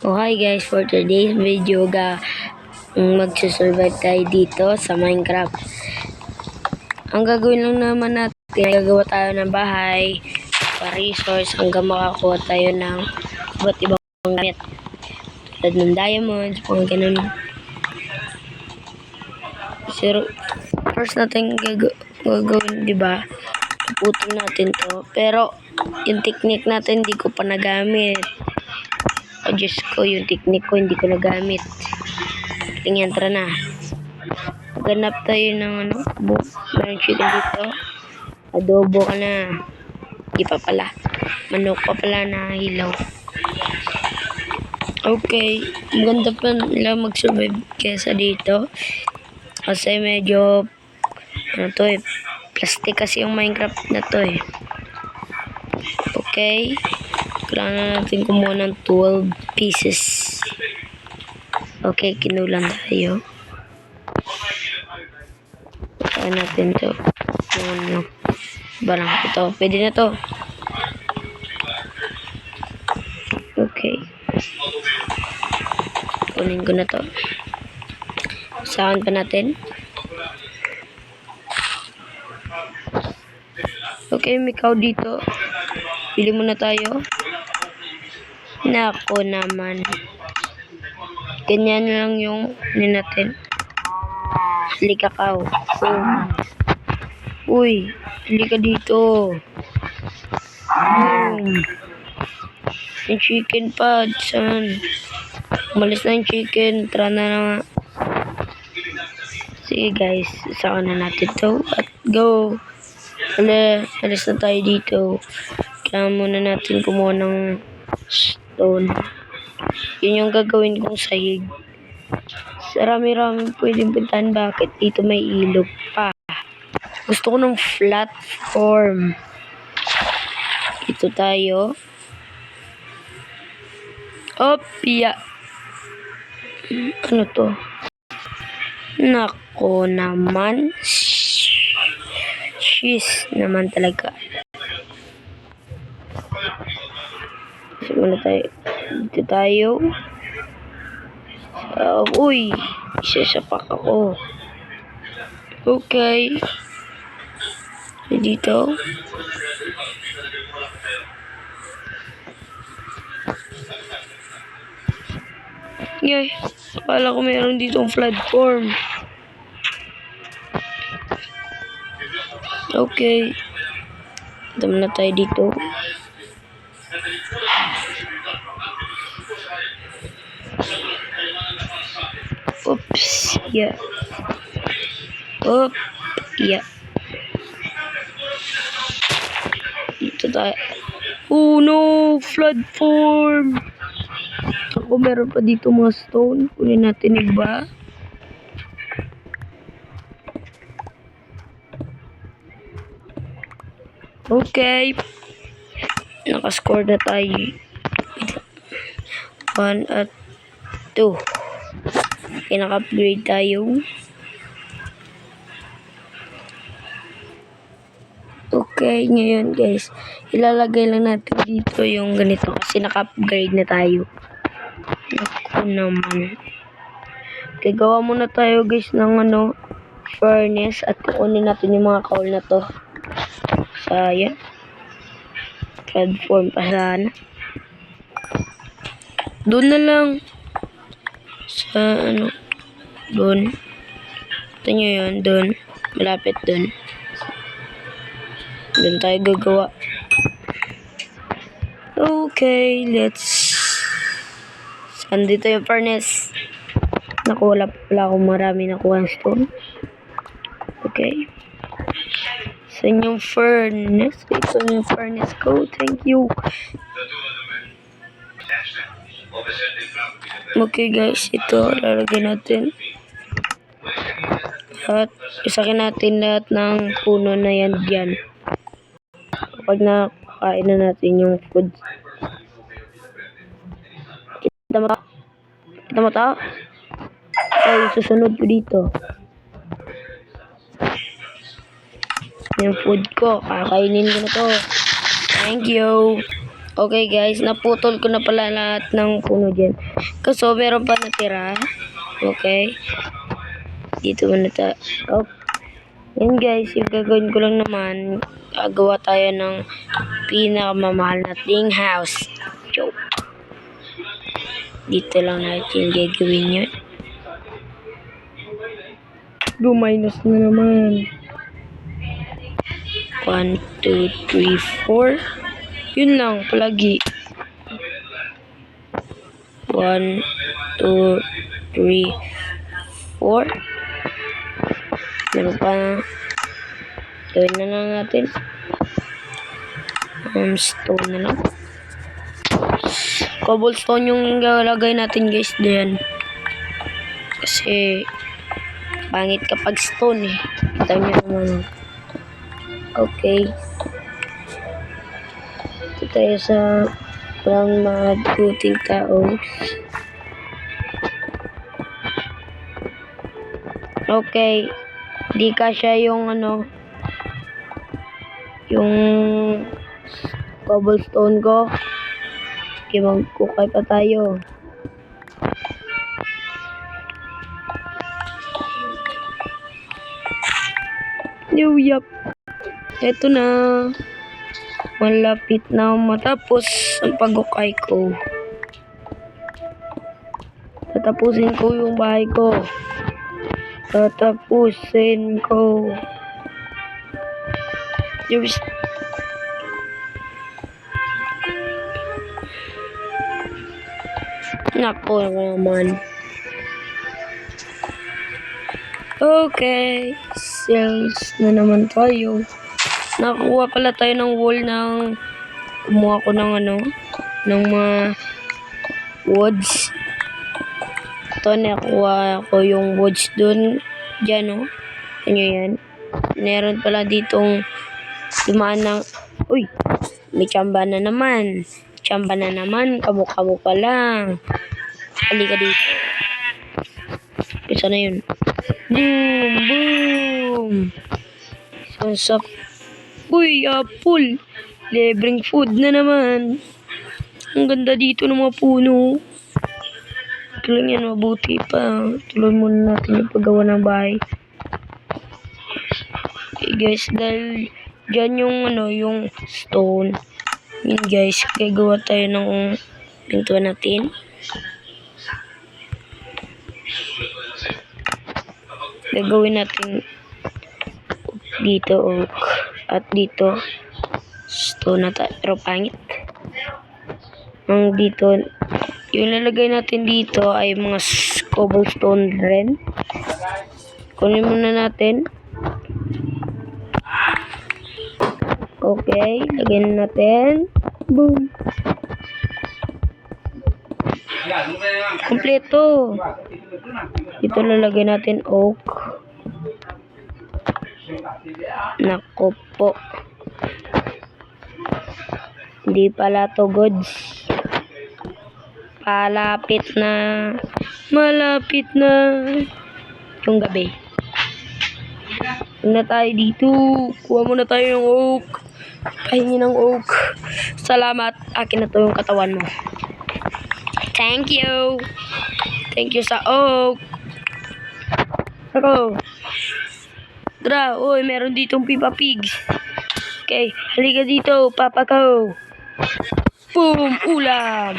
Oh, hi guys, for today's video magsusurvive tayo dito sa Minecraft. Ang gagawin lang naman natin, gagawa tayo ng bahay, pa-resource hanggang makakuha tayo ng iba't ibang gamit. Tulad ng diamonds, mga ganun. Zero. First natin gagawin, diba? Putol natin to. Pero, yung technique natin, hindi ko pa nagamit. Oh, Diyos ko, yung technique ko, hindi ko nagamit. Tingnan, tara na. Ganap tayo ng meron chicken dito. Adobo ka na. Di pa pala. Manok pa pala na hilaw. Okay. Maganda pa nila mag-survive kesa dito. Kasi medyo, plastic kasi yung Minecraft na to eh. Okay. Kailangan natin kumuha ng 12 pieces. Okay, kinulang tayo. Saan natin to? Barang ito. Pwede na to. Okay. Kunin ko na to. Saan pa natin? Okay, may cow dito. Pili muna tayo. Nako naman. Ganyan lang yung natin. Halika cow. Uy, halika dito. Yung chicken pa. Saan? Umalis na yung chicken. Tara na nga. Sige guys, saka na natin to. At go. Alis na tayo dito. Kailangan muna natin kumuha ng stone. Yun yung gagawin kong sahig. Rami-rami pwedeng puntahan. Bakit dito may ilog pa? Gusto ko ng flat form. Ito tayo. Opya. Ano to? Nako naman. Sheesh naman talaga. Simula tayo. Dito tayo. Uy. Isasapak ako. Okay. Dito. Yay. Akala ko meron ditong platform. Okay. Dami na tayo dito. Oops. Yeah. Yeah. Dito tayo. Oh no! Flood form! Ako meron pa dito mga stone. Kunin natin iba. Okay. Nakascore na tayo. 1 at 2. Okay, naka-upgrade tayo. Okay, ngayon guys, ilalagay lang natin dito yung ganito kasi naka-upgrade na tayo. Ako naman. Okay, gawa muna tayo guys ng furnace at kukunin natin yung mga coal na to. Sayang. Platform pa sana. Doon na lang. Sa doon. Ito nyo yun, doon. Malapit doon. Doon tayo gagawa. Okay, let's... Saan dito yung furnace? Naku, wala akong marami nakuha ng stone. Okay. Saan yung furnace? Ito yung furnace ko. Thank you. Okay guys, ito lalagyan natin. At isakin natin lahat ng puno na yan dyan. Kapag nakakain na natin yung food. Kita mo ta? Okay, susunod ko dito. Yung food ko, kakainin ko na to. Thank you. Okay guys, naputol ko na pala lahat ng puno dyan. Kaso meron pa natira. Okay. Dito muna ta. Oh. Yan guys, yung gagawin ko lang naman, gagawa tayo ng pinakamamahal nating house. Joke. Dito lang natin gagawin yun. Minus na naman. 1, 2, 3, 4. Yun lang, palagi. 1, 2, 3, 4. Meron pa. Gawin na lang natin. Stone na lang. Cobblestone yung lalagay natin guys diyan. Kasi pangit kapag stone eh. Kita nyo naman. Okay. Ito tayo sa walang mabuting tao. Okay. Di kasya yung yung cobblestone ko. Okay, magkukay pa tayo. Yup. Eto na. Malapit na matapos ang pagkukay ko. Tatapusin ko yung bahay ko. Tatapusin ko. Just nako naman. Okay. Sales na naman tayo. Nakuha pala tayo ng wall ng kumuha ko ng ng mga woods. Ito nakuha ko yung woods dun. Diyan o. Ano yan? Meron pala ditong dumaan ng uy! May tsamba na naman. Tsamba na naman. Kamukha mo pa lang. Halika dito. Isa na yun. Boom! Boom! Sansak. Uy, apple. Libreng food na naman. Ang ganda dito ng mga puno. Ito lang yan, mabuti pa. Tuloy muna natin yung paggawa ng bahay. Okay guys, dahil dyan yung yung stone. Yun guys, gagawa tayo ng pintuan natin. Gagawin natin dito oak at dito stone na tayo, pero pangit. Ang dito yung lalagay natin dito ay mga cobblestone rin. Kunin muna natin. Okay, lagyan natin. Boom. Kompleto. Ito lalagay natin oak. Nako po. Hindi pala to goods. Malapit na yung gabi. Huwag na tayo dito. Kuha muna tayo ng oak. Pahingi ng oak. Salamat. Akin na to yung katawan mo. Thank you. Thank you sa oak. Ako. Tara, uy, meron ditong Peppa Pig. Okay, halika dito, papa ko. Boom, ulam.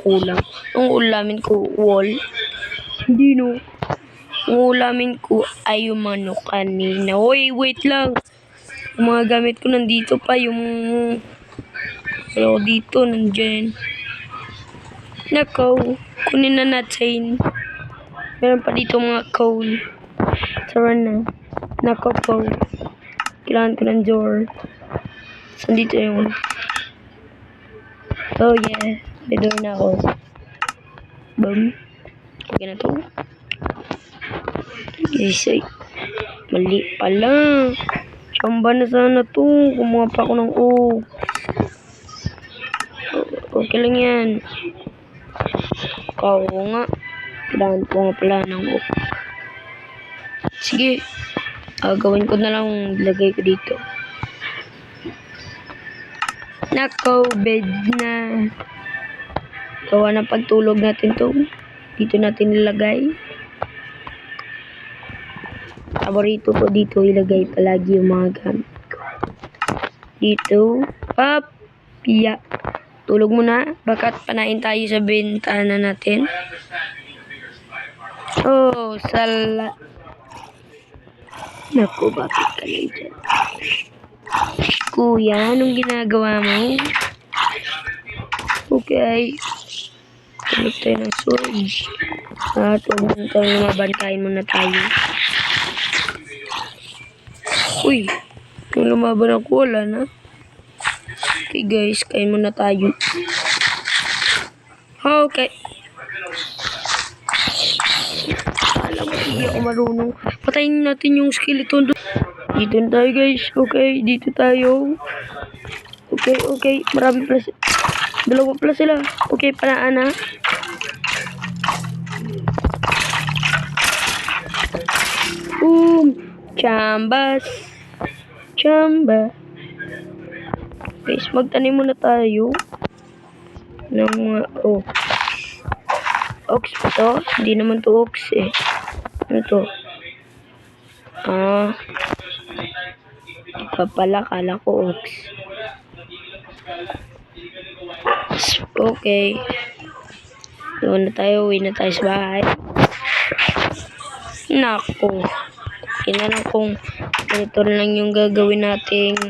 Ulam. Ang ulamin ko, wall. Hindi no. Ang ulamin ko ay yung manok kanina. Uy, wait lang. Yung mga gamit ko nandito pa. Yung dito, nandyan. Nako, kunin na natin. Meron pa dito mga coal. Tara na. Nako po. Kailangan ko ng door. Saan dito yung oh yeah. May door na ako. Boom. Okay na to. Yes, ay. Mali pala. Tsamba na sana to. Kumuha pa ako ng okay lang yan. Oo nga. Kailangan ko nga pala ng sige. Gawin ko na lang lagay ko dito. Nako, bed na. Gawa ng pagtulog natin to. Dito natin ilagay. Paborito ko dito ilagay palagi yung mga gamit ko. Dito. Up. Piya. Tulog muna. Bakat panain tayo sa bintana natin. Oh, sala. Naku, bakit ka lang dyan? Kuya, anong ginagawa mo? Okay. Tulog tayo ng sword. At huwag mo tayong lumaban. Kain muna tayo. Uy, kung lumaban ako, wala na. Okay guys, kain muna tayo. Okay. Alam mo, hindi ako marunong. Patayin natin yung skeleton doon. Dito na tayo guys. Okay, dito tayo. Okay. Marami pala sila. Dalawa pala sila. Okay, panaan na. Boom! Chambas. Chamba. Guys, magtanim muna tayo. Ng mga ox pa to? Hindi naman to ox eh. Ano to? Iba pala, kala ko ox. Okay. Doon na tayo, uwi na tayo sa bahay. Nako. Kinalang kung ganito lang yung gagawin nating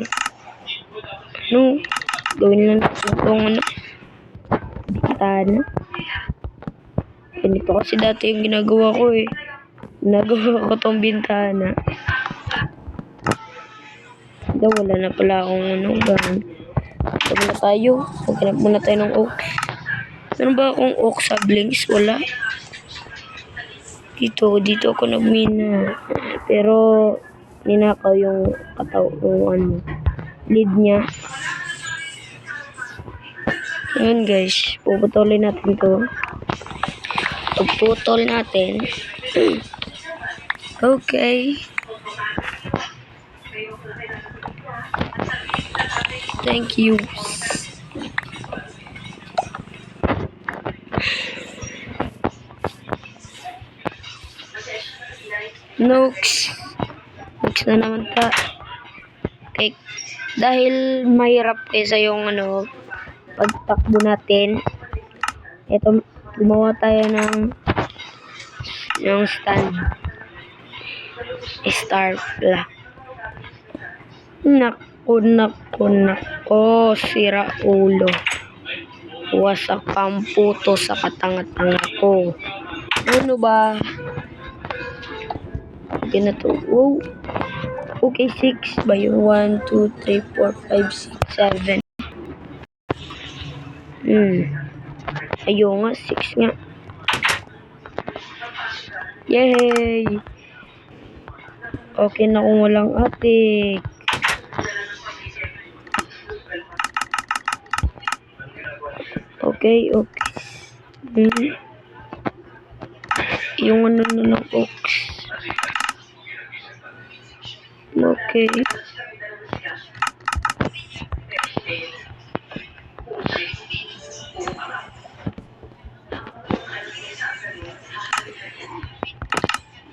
gawin lang itong bintana. Ganito kasi dati yung ginagawa ko eh. Ginagawa ko tong bintana. Wala na pala akong ganun. Muna tayo. Maghanap muna tayo ng oak. Meron ba akong oak saplings? Wala. Dito ako nagmina. Pero ninakaw yung lead niya. Ngayon guys, puputulin natin to. Pagputol natin. Okay. Thank you. Nooks na naman ta. Okay. Dahil mahirap kaysa yung pagtakbo natin. Ito, gumawa tayo ng stand. Star pala. Nako, sira ulo. Wasak pang puto sa katanga-tanga ko. Ano ba? Okay na to. Wow. Okay, 6 ba yun? 1, 2, 3, 4, 5, 6, 7. Ayaw nga, 6 nga. Yay! Okay na kung walang atik. Okay. Yung ng ox. Okay.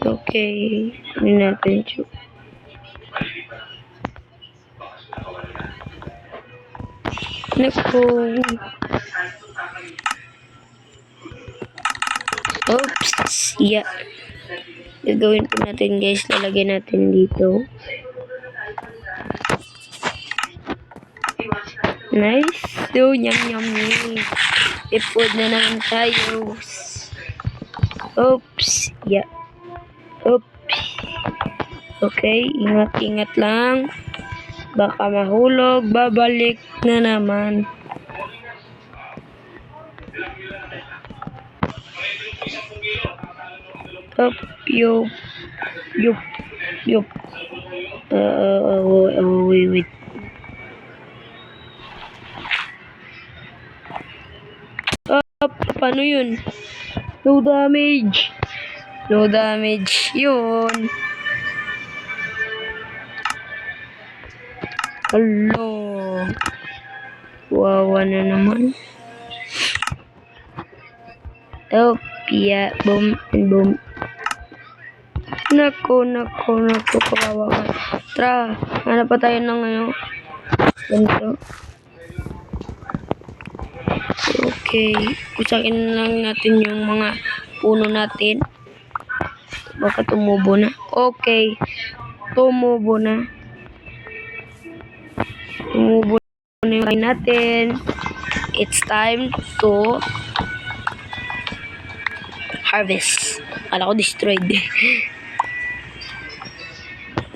Okay. Hindi natin siya. Nako. Oops. Yeah. Gagawin po natin guys. Lalagay natin dito. Nice. So, yum. I-food na naman tayo. Oops. Yeah. Oops. Okay. Ingat lang. Baka mahulog. Babalik na naman. Up. Yup. Wait. Up. Paano yun? No damage. Yun. Hello. Wawa na naman. Oh, Pia. Boom and boom. Nako, kawawa ka. Tara, hanap pa tayo ng ganito. Okay, kusakin lang natin yung mga puno natin. Baka tumubo na. Okay, tumubo na. Tumubo na yung kain natin. It's time to harvest. Kala ko destroyed.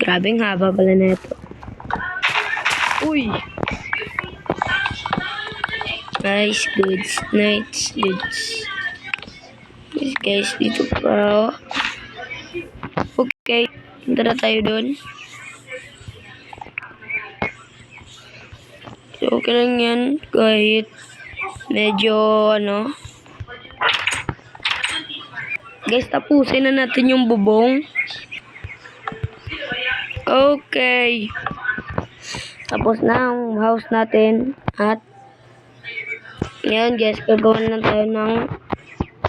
Grabing haba pala na ito. Uy! Nice goods. Yes, guys, dito pa. Okay, punta na tayo doon. So, okay lang yan. Kahit medyo guys, tapusin na natin yung bubong. Okay. Tapos na ang house natin. At ngayon guys, gagawa na tayo ng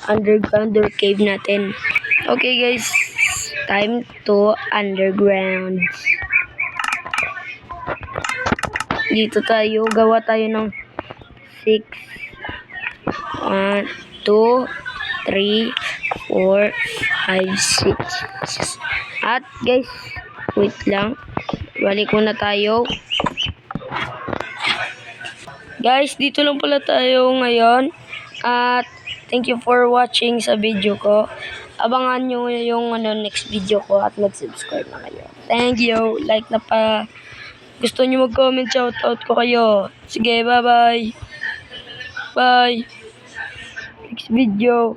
underground or cave natin. Okay guys, time to underground. Dito tayo, gawa tayo ng 6. 1, 2, 3, 4, 5, 6. At guys, wait lang. Balik muna tayo. Guys, dito lang pala tayo ngayon. At thank you for watching sa video ko. Abangan nyo yung next video ko at mag-subscribe na kayo. Thank you. Like na pa. Gusto nyo mag-comment, shoutout ko kayo. Sige, bye-bye. Bye. Next video.